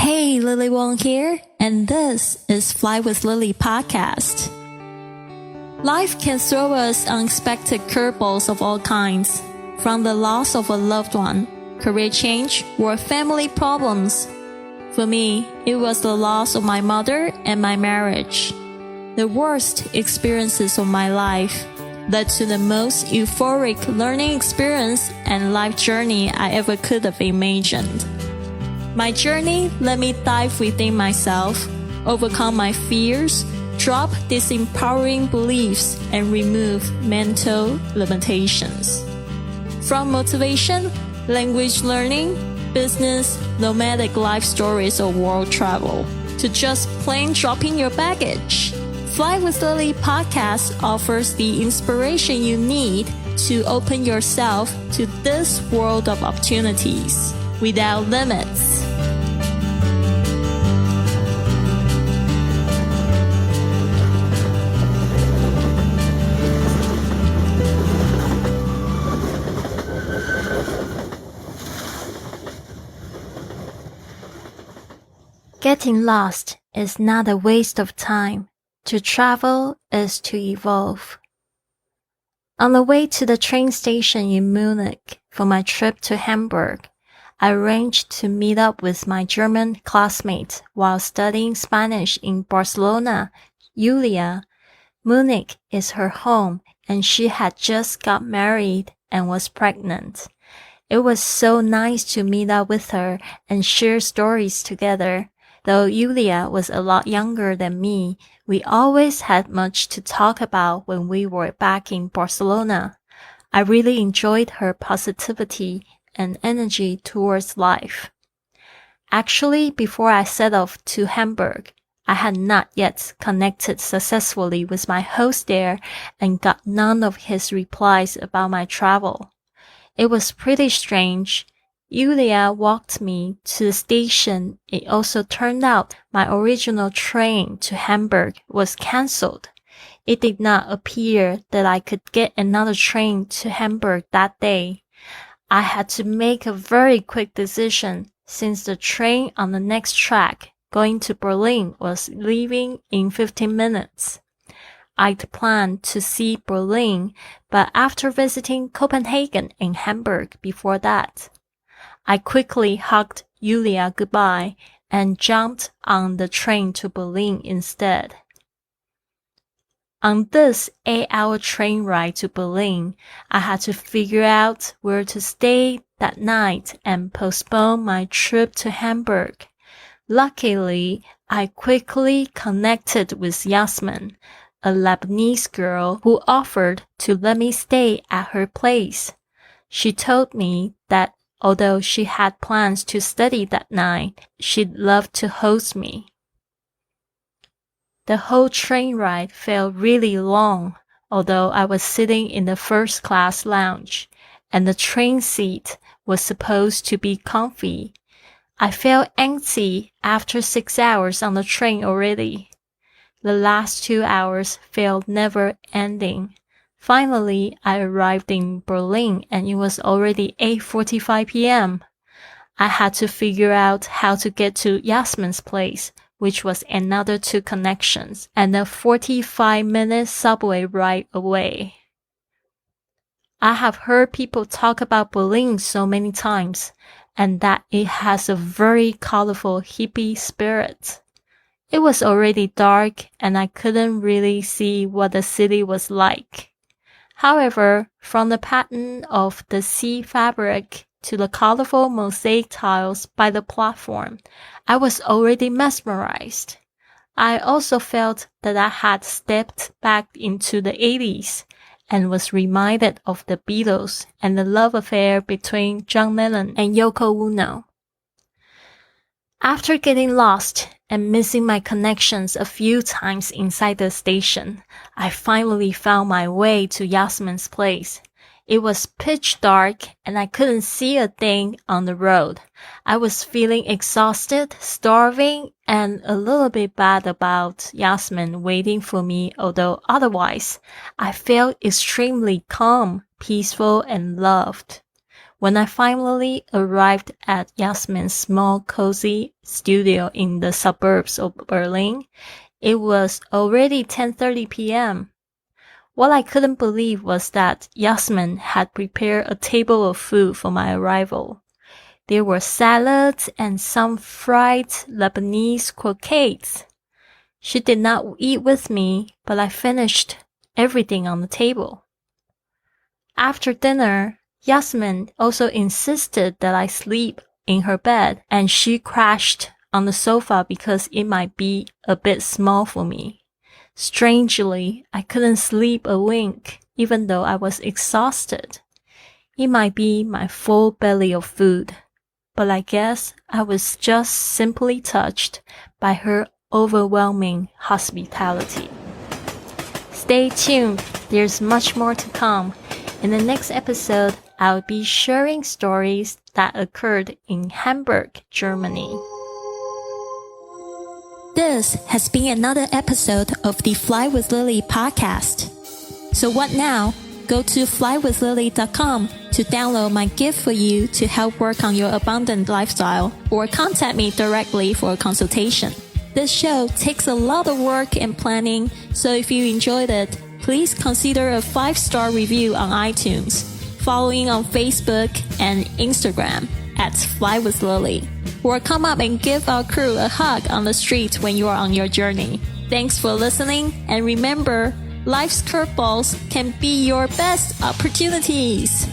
Hey, Lily Wong here, and this is Fly with Lily podcast. Life can throw us unexpected curveballs of all kinds, from the loss of a loved one, career change, or family problems. For me, it was the loss of my mother and my marriage. The worst experiences of my life led to the most euphoric learning experience and life journey I ever could have imagined. My journey let me dive within myself, overcome my fears, drop disempowering beliefs, and remove mental limitations. From motivation, language learning, business, nomadic life stories or world travel, to just plain dropping your baggage. Fly with Lily podcast offers the inspiration you need to open yourself to this world of opportunities without limits. Getting lost is not a waste of time. To travel is to evolve. On the way to the train station in Munich for my trip to Hamburg, I arranged to meet up with my German classmate while studying Spanish in Barcelona, Julia. Munich is her home, and she had just got married and was pregnant. It was so nice to meet up with her and share stories together. Though Julia was a lot younger than me, we always had much to talk about when we were back in Barcelona. I really enjoyed her positivity and energy towards life. Actually, before I set off to Hamburg, I had not yet connected successfully with my host there and got none of his replies about my travel. It was pretty strange. Julia walked me to the station. It also turned out my original train to Hamburg was cancelled. It did not appear that I could get another train to Hamburg that day. I had to make a very quick decision since the train on the next track going to Berlin was leaving in 15 minutes. I'd planned to see Berlin, but after visiting Copenhagen and Hamburg before that, I quickly hugged Julia goodbye and jumped on the train to Berlin instead. On this 8-hour train ride to Berlin, I had to figure out where to stay that night and postpone my trip to Hamburg. Luckily, I quickly connected with Yasmin, a Lebanese girl who offered to let me stay at her place. She told me that although she had plans to study that night, she'd love to host me. The whole train ride felt really long, although I was sitting in the first-class lounge, and the train seat was supposed to be comfy. I felt antsy after 6 hours on the train already. The last 2 hours felt never-ending. Finally, I arrived in Berlin and it was already 8:45 p.m. I had to figure out how to get to Yasmin's place, which was another 2 connections and a 45-minute subway ride away. I have heard people talk about Berlin so many times, and that it has a very colorful hippie spirit. It was already dark and I couldn't really see what the city was like. However, from the pattern of the sea fabric to the colorful mosaic tiles by the platform, I was already mesmerized. I also felt that I had stepped back into the 80s and was reminded of the Beatles and the love affair between John Lennon and Yoko Ono. After getting lost and missing my connections a few times inside the station, I finally found my way to Yasmin's place. It was pitch dark and I couldn't see a thing on the road. I was feeling exhausted, starving, and a little bit bad about Yasmin waiting for me, although otherwise, I felt extremely calm, peaceful, and loved. When I finally arrived at Yasmin's small, cozy studio in the suburbs of Berlin, it was already 10:30 p.m. What I couldn't believe was that Yasmin had prepared a table of food for my arrival. There were salads and some fried Lebanese croquettes. She did not eat with me, but I finished everything on the table. After dinner, Yasmin also insisted that I sleep in her bed, and she crashed on the sofa because it might be a bit small for me. Strangely, I couldn't sleep a wink, even though I was exhausted. It might be my full belly of food, but I guess I was just simply touched by her overwhelming hospitality. Stay tuned, there's much more to come. In the next episode, I'll be sharing stories that occurred in Hamburg, Germany. This has been another episode of the Fly with Lily podcast. So what now? Go to flywithlily.com to download my gift for you to help work on your abundant lifestyle, or contact me directly for a consultation. This show takes a lot of work and planning, so if you enjoyed it, please consider a 5-star review on iTunes, following on Facebook and Instagram at Fly with Lily, or come up and give our crew a hug on the street when you are on your journey. Thanks for listening, and remember, life's curveballs can be your best opportunities.